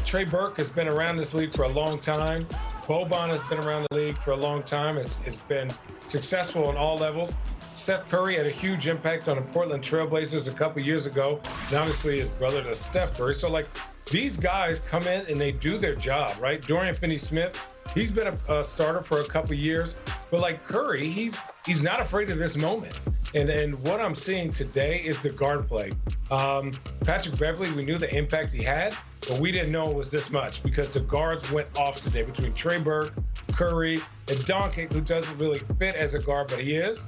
Trey Burke has been around this league for a long time. Boban has been around the league for a long time. It's been successful on all levels. Seth Curry had a huge impact on the Portland Trailblazers a couple years ago, and obviously his brother to Steph Curry. So, like, these guys come in and they do their job, right? Dorian Finney-Smith, he's been a starter for a couple years, but like Curry, he's not afraid of this moment. And what I'm seeing today is the guard play. Patrick Beverley, we knew the impact he had, but we didn't know it was this much because the guards went off today between Trey Burke, Curry, and Doncic, who doesn't really fit as a guard, but he is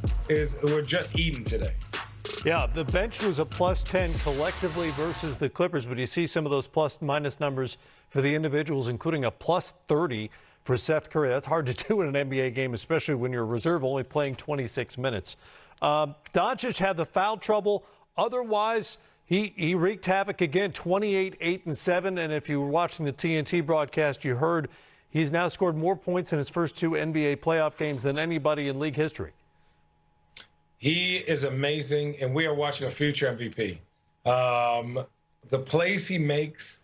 we're just eating today. Yeah, the bench was a plus 10 collectively versus the Clippers, but you see some of those plus minus numbers for the individuals, including a plus 30 for Seth Curry. That's hard to do in an NBA game, especially when you're a reserve only playing 26 minutes. Doncic had the foul trouble. Otherwise, he wreaked havoc again, 28, 8, and 7. And if you were watching the TNT broadcast, you heard he's now scored more points in his first 2 NBA playoff games than anybody in league history. He is amazing, and we are watching a future MVP. The plays he makes,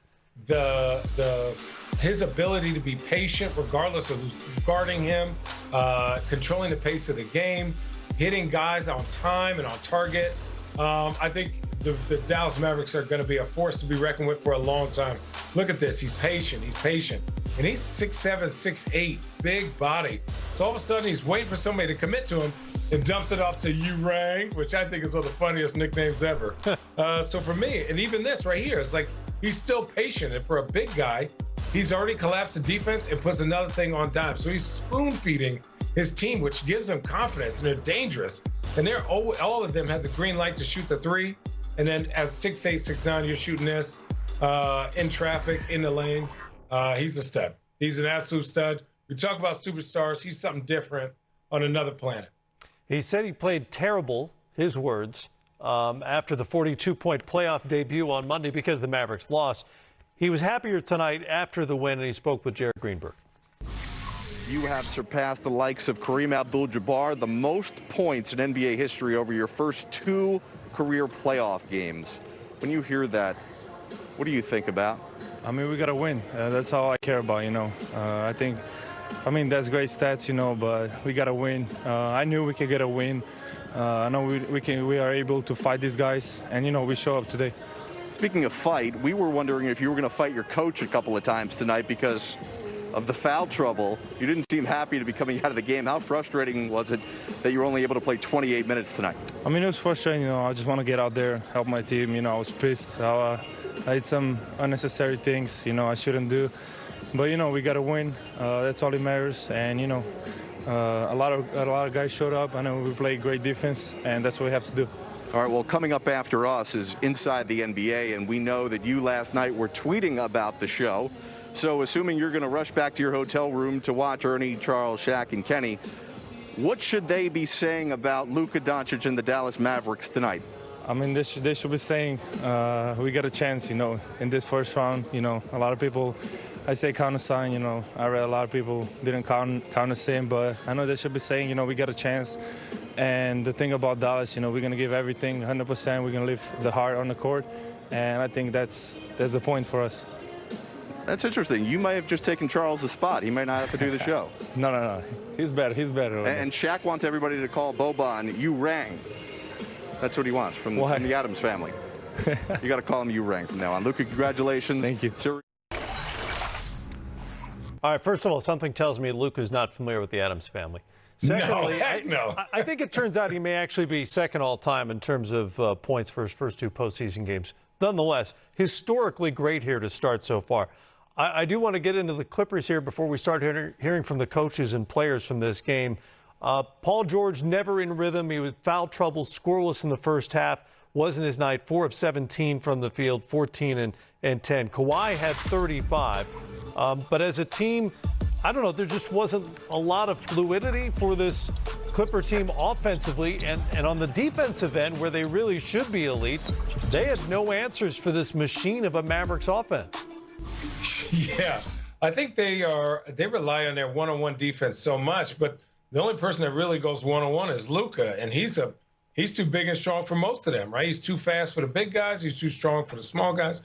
his ability to be patient regardless of who's guarding him, controlling the pace of the game, hitting guys on time and on target. I think the Dallas Mavericks are going to be a force to be reckoned with for a long time. Look at this. He's patient. And he's 6'7", 6'8", big body. So all of a sudden he's waiting for somebody to commit to him and dumps it off to Urang, which I think is one of the funniest nicknames ever. So for me, and even this right here, it's like he's still patient. And for a big guy, he's already collapsed the defense and puts another thing on dime. So he's spoon-feeding his team, which gives them confidence, and they're dangerous. And they're all of them have the green light to shoot the three. And then as 6'8", 6'9", you're shooting this in traffic, in the lane. He's a stud. He's an absolute stud. We talk about superstars. He's something different on another planet. He said he played terrible, his words, after the 42-point playoff debut on Monday because the Mavericks lost. He was happier tonight after the win, and he spoke with Jared Greenberg. You have surpassed the likes of Kareem Abdul-Jabbar, the most points in NBA history over your first 2 career playoff games. When you hear that, what do you think about? I mean, we got to win. That's all I care about, you know. I mean, that's great stats, you know, but we got to win. I knew we could get a win. I know we are able to fight these guys, and, you know, we show up today. Speaking of fight, we were wondering if you were going to fight your coach a couple of times tonight because of the foul trouble. You didn't seem happy to be coming out of the game. How frustrating was it that you were only able to play 28 minutes tonight? I mean, it was frustrating, you know. I just want to get out there, help my team. You know, I was pissed. I did some unnecessary things, you know, I shouldn't do. But, you know, we got to win. That's all that matters. And, you know, a lot of guys showed up. I know we played great defense, and that's what we have to do. All right, well, coming up after us is Inside the NBA, and we know that you last night were tweeting about the show. So assuming you're going to rush back to your hotel room to watch Ernie, Charles, Shaq, and Kenny, what should they be saying about Luka Doncic and the Dallas Mavericks tonight? I mean, they should be saying we got a chance, you know, in this first round. You know, a lot of people, I say count us in, you know. I read a lot of people didn't count us in, but I know they should be saying, you know, we got a chance. And the thing about Dallas, you know, we're going to give everything 100%. We're going to leave the heart on the court. And I think that's the point for us. That's interesting. You might have just taken Charles' spot. He might not have to do the show. No. He's better. And Shaq wants everybody to call Boban Urang. That's what he wants from the Adams family. You got to call him Urang from now on. Luka, congratulations. Thank you. All right, first of all, something tells me Luka's not familiar with the Adams family. Secondly, no. I think it turns out he may actually be second all-time in terms of points for his first 2 postseason games. Nonetheless, historically great here to start so far. I do want to get into the Clippers here before we start hearing from the coaches and players from this game. Paul George never in rhythm. He was foul trouble, scoreless in the first half. Wasn't his night. 4 of 17 from the field, 14 and 10. Kawhi had 35. But as a team, I don't know, there just wasn't a lot of fluidity for this Clipper team offensively. And on the defensive end, where they really should be elite, they had no answers for this machine of a Mavericks offense. Yeah, I think they rely on their one-on-one defense so much, but the only person that really goes one-on-one is Luka, and he's too big and strong for most of them, right? He's too fast for the big guys. He's too strong for the small guys.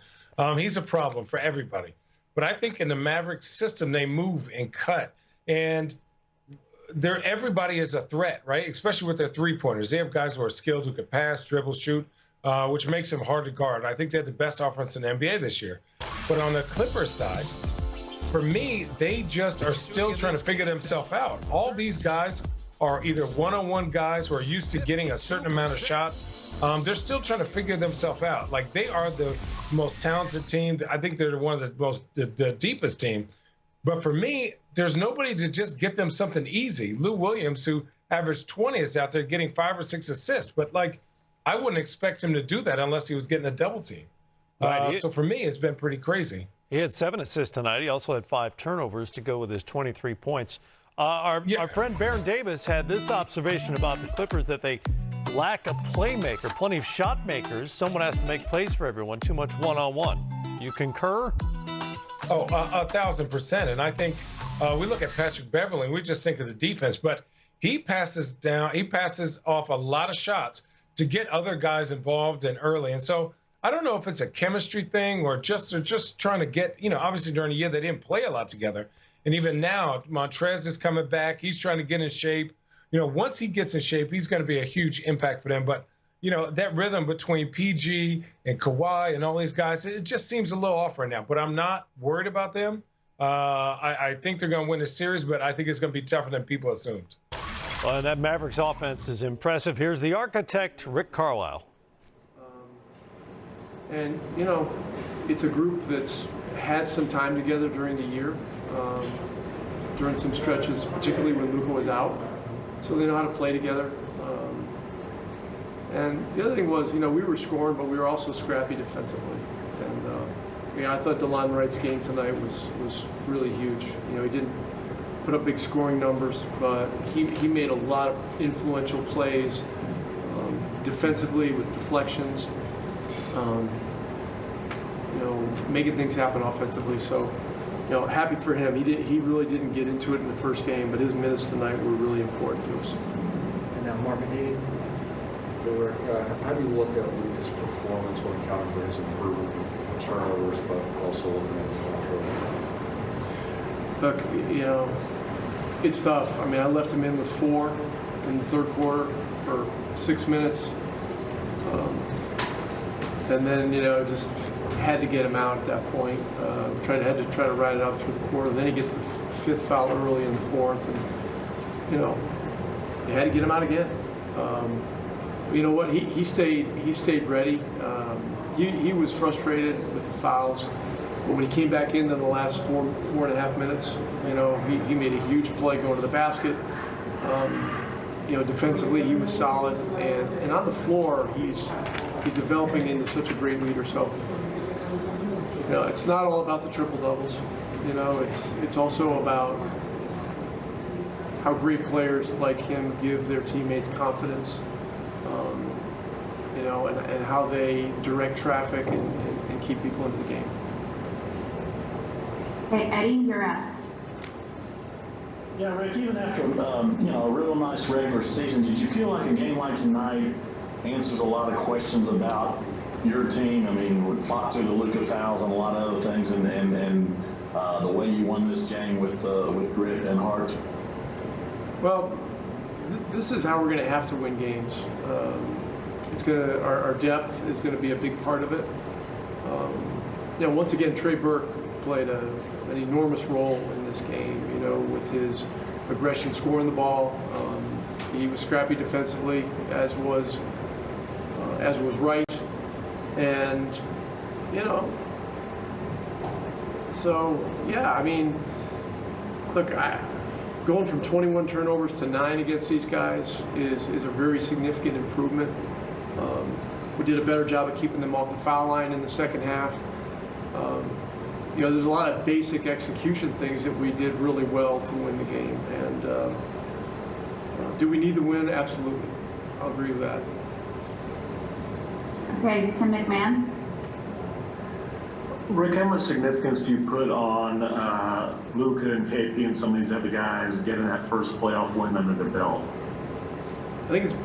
He's a problem for everybody. But I think in the Mavericks system, they move and cut. And everybody is a threat, right? Especially with their three-pointers. They have guys who are skilled, who can pass, dribble, shoot, which makes them hard to guard. I think they had the best offense in the NBA this year. But on the Clippers side, for me, they just are still trying to figure themselves out. All these guys are either one-on-one guys who are used to getting a certain amount of shots. They're still trying to figure themselves out. Like, they are the most talented team. I think they're one of the deepest team. But for me, there's nobody to just get them something easy. Lou Williams, who averaged 20, is out there getting 5 or 6 assists. But, like, I wouldn't expect him to do that unless he was getting a double team. So for me, it's been pretty crazy. He had 7 assists tonight. He also had 5 turnovers to go with his 23 points. Our friend Baron Davis had this observation about the Clippers, that they lack a playmaker, plenty of shot makers. Someone has to make plays for everyone, too much one-on-one. You concur? Oh, 1,000%. And I think we look at Patrick Beverley, and we just think of the defense, but he passes off a lot of shots to get other guys involved and early. And so I don't know if it's a chemistry thing or just trying to get, obviously during the year they didn't play a lot together. And even now, Montrez is coming back. He's trying to get in shape. Once he gets in shape, he's going to be a huge impact for them. But, that rhythm between PG and Kawhi and all these guys, it just seems a little off right now. But I'm not worried about them. I think they're going to win the series, but I think it's going to be tougher than people assumed. Well, and that Mavericks offense is impressive. Here's the architect, Rick Carlisle. And, it's a group that's had some time together during the year, during some stretches, particularly when Luka was out. So they know how to play together. And the other thing was, we were scoring, but we were also scrappy defensively. And, I thought DeLon Wright's game tonight was really huge. He didn't put up big scoring numbers, but he made a lot of influential plays defensively with deflections. Making things happen offensively. So, happy for him. He really didn't get into it in the first game, but his minutes tonight were really important to us. And now Mark Haney, how do you look at Luka's performance when accounting for his improvement in turnovers, but also looking at the control? Look, it's tough. I mean, I left him in with 4 in the third quarter for 6 minutes. And then, just had to get him out at that point. Had to try to ride it out through the quarter. Then he gets the 5th foul early in the 4th, and they had to get him out again. You know what? He stayed ready. He was frustrated with the fouls, but when he came back in the last 4.5 minutes, he made a huge play going to the basket. Defensively he was solid, and on the floor he's developing into such a great leader. So, it's not all about the triple doubles. It's also about how great players like him give their teammates confidence. And how they direct traffic and keep people into the game. Hey, Eddie, you're up. Yeah, Rick, even after, a real nice regular season, did you feel like a game like tonight answers a lot of questions about your team? I mean, we fought through the Luka fouls and a lot of other things, and the way you won this game with grit and heart. Well, this is how we're going to have to win games. Our depth is going to be a big part of it. Once again, Trey Burke played an enormous role in this game. With his aggression, scoring the ball. He was scrappy defensively, as was Wright, and So yeah, I mean, look, going from 21 turnovers to 9 against these guys is a very significant improvement. We did a better job of keeping them off the foul line in the second half. There's a lot of basic execution things that we did really well to win the game. And do we need the win? Absolutely. I'll agree with that. Okay, Tim McMahon. Rick, how much significance do you put on Luka and KP and some of these other guys getting that first playoff win under their belt? I think it's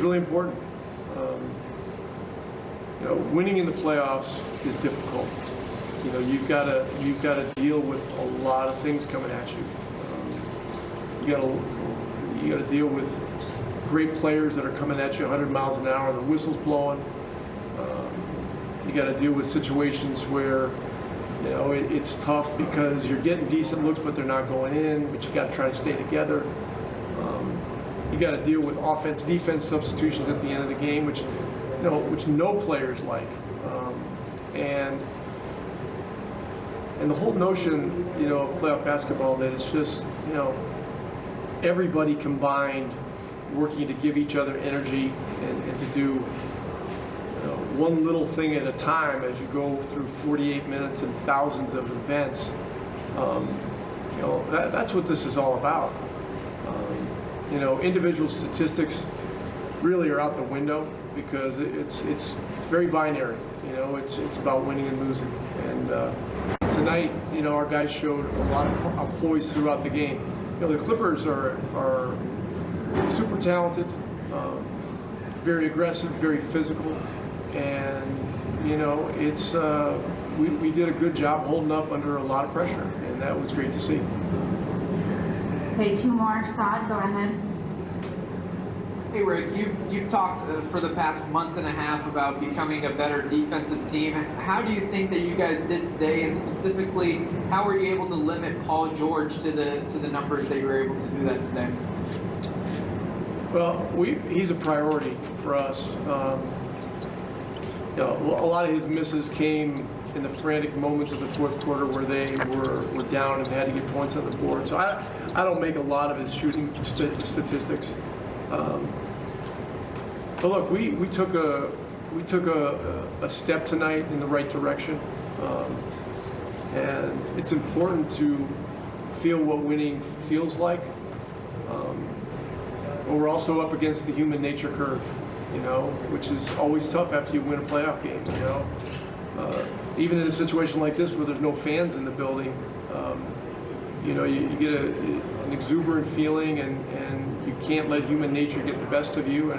really important. Winning in the playoffs is difficult. you know, you've got to deal with a lot of things coming at you. You got to deal with great players that are coming at you 100 miles an hour, the whistle's blowing. You got to deal with situations where, you know, it's tough because you're getting decent looks, but they're not going in. But you got to try to stay together. You got to deal with offense-defense substitutions at the end of the game, which no players like. And the whole notion, you know, of playoff basketball, that it's just, you know, everybody combined working to give each other energy and to do one little thing at a time as you go through 48 minutes and thousands of events. You know, that's what this is all about. You know, individual statistics really are out the window because it's very binary. You know, it's about winning and losing. And tonight, you know, our guys showed a lot of poise throughout the game. You know, the Clippers are super talented, very aggressive, very physical, and you know, it's we did a good job holding up under a lot of pressure, and that was great to see. Okay, two more. Saad, go ahead. Hey Rick, you've talked for the past month and a half about becoming a better defensive team. How do you think that you guys did today, and specifically, how were you able to limit Paul George to the numbers that you were able to do that today? Well, he's a priority for us. You know, a lot of his misses came in the frantic moments of the fourth quarter where they were down and had to get points on the board. So I don't make a lot of his shooting statistics. But look, we took a step tonight in the right direction, and it's important to feel what winning feels like. But we're also up against the human nature curve, you know, which is always tough after you win a playoff game. You know, even in a situation like this where there's no fans in the building, you know, you get an exuberant feeling, and you can't let human nature get the best of you.